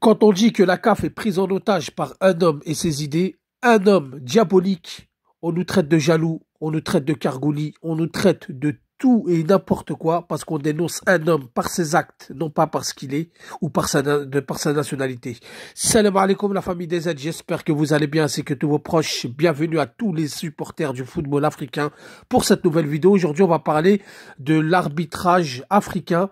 Quand on dit que la CAF est prise en otage par un homme et ses idées, un homme diabolique, on nous traite de jaloux, on nous traite de cargoulis, on nous traite de tout et n'importe quoi parce qu'on dénonce un homme par ses actes, non pas par ce qu'il est ou par sa nationalité. Salam alaikum la famille des aides, j'espère que vous allez bien ainsi que tous vos proches. Bienvenue à tous les supporters du football africain pour cette nouvelle vidéo. Aujourd'hui, on va parler de l'arbitrage africain,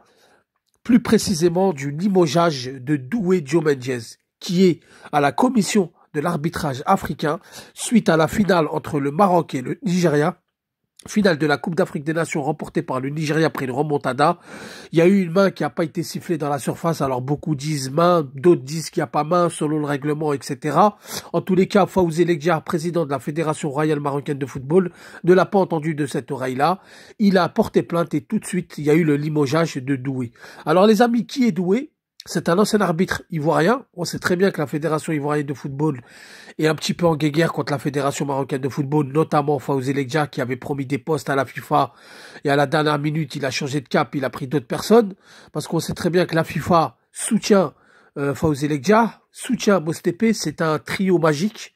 plus précisément du limogeage de Doué Diomendiez, qui est à la commission de l'arbitrage africain suite à la finale entre le Maroc et le Nigeria. Finale de la Coupe d'Afrique des Nations remportée par le Nigeria après une remontada. Il y a eu une main qui n'a pas été sifflée dans la surface. Alors beaucoup disent main, d'autres disent qu'il n'y a pas main selon le règlement, etc. En tous les cas, Fawzi Lekdja, président de la Fédération royale marocaine de football, ne l'a pas entendu de cette oreille-là. Il a porté plainte et tout de suite, il y a eu le limogeage de Doué. Alors les amis, qui est Doué ? C'est un ancien arbitre ivoirien. On sait très bien que la Fédération ivoirienne de football est un petit peu en guéguerre contre la Fédération marocaine de football, notamment Fawzi Lekdja qui avait promis des postes à la FIFA et à la dernière minute, il a changé de cap, il a pris d'autres personnes parce qu'on sait très bien que la FIFA soutient Fawzi Lekdja, soutient Mostépé, c'est un trio magique.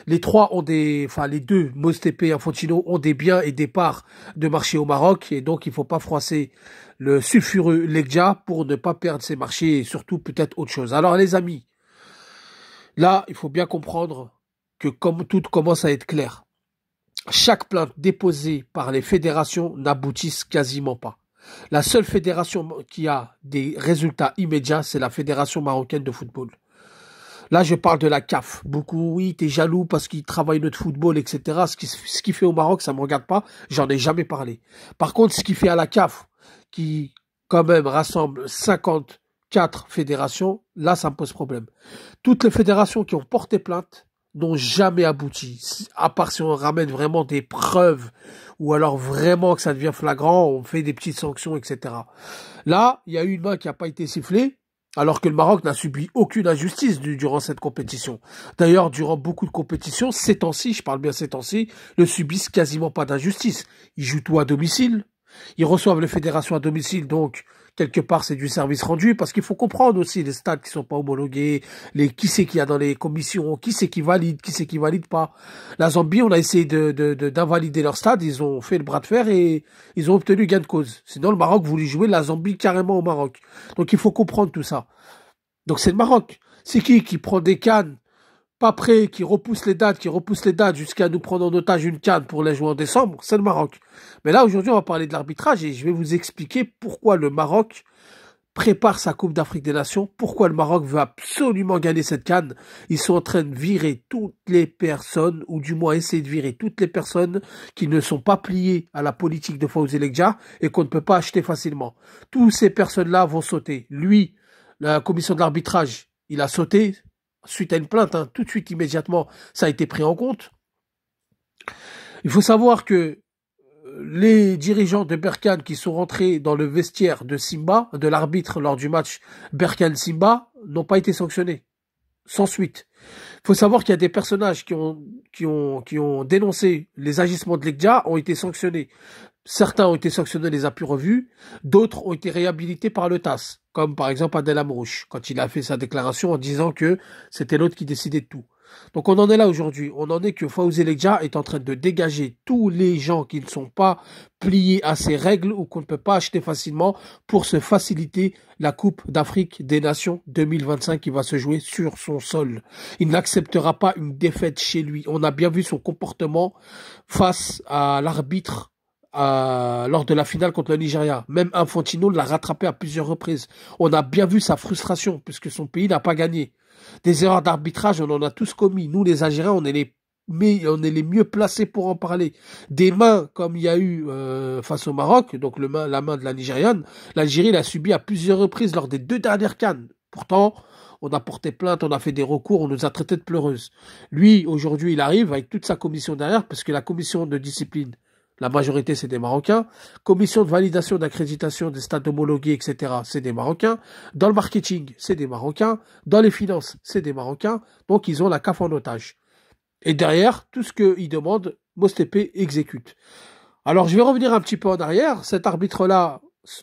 Les deux, Mostépé et Infantino, ont des biens et des parts de marché au Maroc et donc il faut pas froisser le sulfureux Lekdja pour ne pas perdre ses marchés et surtout peut-être autre chose. Alors les amis, là, il faut bien comprendre que comme tout commence à être clair, chaque plainte déposée par les fédérations n'aboutissent quasiment pas. La seule fédération qui a des résultats immédiats, c'est la Fédération marocaine de football. Là, je parle de la CAF. Beaucoup, oui, t'es jaloux parce qu'il travaille notre football, etc. Ce qu'il fait au Maroc, ça me regarde pas. J'en ai jamais parlé. Par contre, ce qu'il fait à la CAF, qui, quand même, rassemble 54 fédérations, là, ça me pose problème. Toutes les fédérations qui ont porté plainte n'ont jamais abouti. À part si on ramène vraiment des preuves ou alors vraiment que ça devient flagrant, on fait des petites sanctions, etc. Là, il y a eu une main qui n'a pas été sifflée, alors que le Maroc n'a subi aucune injustice durant cette compétition. D'ailleurs, durant beaucoup de compétitions, ces temps-ci, je parle bien ces temps-ci, ne subissent quasiment pas d'injustice. Ils jouent tout à domicile, ils reçoivent les fédérations à domicile, donc quelque part c'est du service rendu, parce qu'il faut comprendre aussi les stades qui sont pas homologués, qui c'est qu'il y a dans les commissions, qui c'est qui valide pas. La Zambie, on a essayé d'invalider leur stade, ils ont fait le bras de fer et ils ont obtenu gain de cause. Sinon le Maroc voulait jouer la Zambie carrément au Maroc. Donc il faut comprendre tout ça. Donc c'est le Maroc. C'est qui prend des cannes pas prêt, qui repousse les dates jusqu'à nous prendre en otage une canne pour les jouer en décembre, c'est le Maroc. Mais là, aujourd'hui, on va parler de l'arbitrage et je vais vous expliquer pourquoi le Maroc prépare sa Coupe d'Afrique des Nations, pourquoi le Maroc veut absolument gagner cette canne. Ils sont en train de virer toutes les personnes, ou du moins essayer de virer toutes les personnes qui ne sont pas pliées à la politique de Fawzi Lekdja et qu'on ne peut pas acheter facilement. Toutes ces personnes-là vont sauter. Lui, la commission de l'arbitrage, il a sauté suite à une plainte, tout de suite, immédiatement, ça a été pris en compte. Il faut savoir que les dirigeants de Berkane qui sont rentrés dans le vestiaire de Simba, de l'arbitre lors du match Berkane-Simba, n'ont pas été sanctionnés. Sans suite. Il faut savoir qu'il y a des personnages qui ont dénoncé les agissements de Lekdja ont été sanctionnés. Certains ont été sanctionnés, les a pu revus. D'autres ont été réhabilités par le TAS. Comme par exemple Adel Amrouche, quand il a fait sa déclaration en disant que c'était l'autre qui décidait de tout. Donc on en est là aujourd'hui. On en est que Fawzi Lekdja est en train de dégager tous les gens qui ne sont pas pliés à ces règles ou qu'on ne peut pas acheter facilement pour se faciliter la Coupe d'Afrique des Nations 2025 qui va se jouer sur son sol. Il n'acceptera pas une défaite chez lui. On a bien vu son comportement face à l'arbitre lors de la finale contre le Nigeria. Même Infantino l'a rattrapé à plusieurs reprises. On a bien vu sa frustration puisque son pays n'a pas gagné. Des erreurs d'arbitrage, on en a tous commis. Nous, les Algériens, on est les mieux placés pour en parler. Des mains, comme il y a eu face au Maroc, donc la main de la Nigériane, l'Algérie l'a subi à plusieurs reprises lors des 2 dernières CAN. Pourtant, on a porté plainte, on a fait des recours, on nous a traités de pleureuses. Lui, aujourd'hui, il arrive avec toute sa commission derrière, parce que la commission de discipline, la majorité, c'est des Marocains. Commission de validation d'accréditation des stades homologués, etc., c'est des Marocains. Dans le marketing, c'est des Marocains. Dans les finances, c'est des Marocains. Donc, ils ont la CAF en otage. Et derrière, tout ce qu'ils demandent, Mostépé exécute. Alors, je vais revenir un petit peu en arrière. Cet arbitre-là,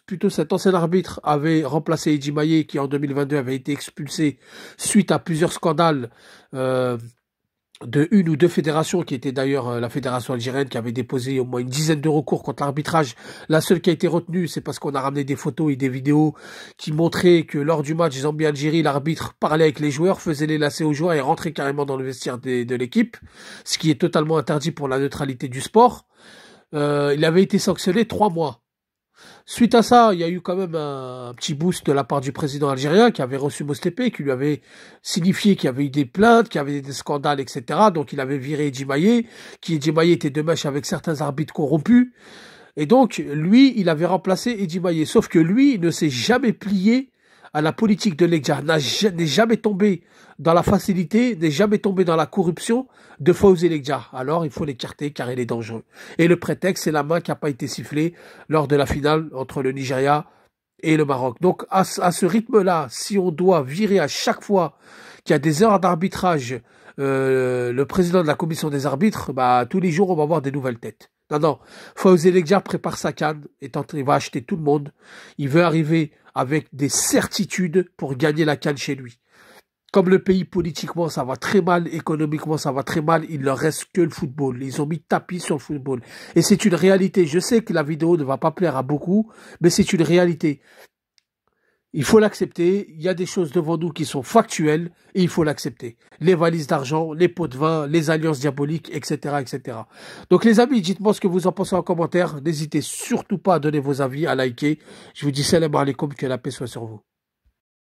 plutôt cet ancien arbitre avait remplacé Edji Maillet qui en 2022 avait été expulsé suite à plusieurs scandales de une ou deux fédérations, qui était d'ailleurs la fédération algérienne qui avait déposé au moins une dizaine de recours contre l'arbitrage. La seule qui a été retenue, c'est parce qu'on a ramené des photos et des vidéos qui montraient que lors du match Zambie-Algérie, l'arbitre parlait avec les joueurs, faisait les lacets aux joueurs et rentrait carrément dans le vestiaire de l'équipe, ce qui est totalement interdit pour la neutralité du sport. Il avait été sanctionné 3 mois. Suite à ça, il y a eu quand même un petit boost de la part du président algérien qui avait reçu Mostépé, qui lui avait signifié qu'il y avait eu des plaintes, qu'il y avait des scandales, etc. Donc il avait viré Edji Maillet, qui Edji Maillet était de mèche avec certains arbitres corrompus. Et donc, lui, il avait remplacé Edji Maillet. Sauf que lui, il ne s'est jamais plié à la politique de Leggia, n'est jamais tombé dans la facilité, n'est jamais tombé dans la corruption de Fawzi Leggia. Alors, il faut l'écarter car il est dangereux. Et le prétexte, c'est la main qui n'a pas été sifflée lors de la finale entre le Nigeria et le Maroc. Donc, à ce rythme-là, si on doit virer à chaque fois qu'il y a des heures d'arbitrage, le président de la commission des arbitres, bah, tous les jours, on va voir des nouvelles têtes. Non. Fawzi Leggia prépare sa CAN, il va acheter tout le monde. Il veut arriver avec des certitudes pour gagner la CAN chez lui. Comme le pays politiquement ça va très mal, économiquement ça va très mal, il leur reste que le football. Ils ont mis tapis sur le football. Et c'est une réalité. Je sais que la vidéo ne va pas plaire à beaucoup, mais c'est une réalité. Il faut l'accepter, il y a des choses devant nous qui sont factuelles et il faut l'accepter. Les valises d'argent, les pots de vin, les alliances diaboliques, etc., etc. Donc les amis, dites-moi ce que vous en pensez en commentaire. N'hésitez surtout pas à donner vos avis, à liker. Je vous dis salam alaikum, que la paix soit sur vous.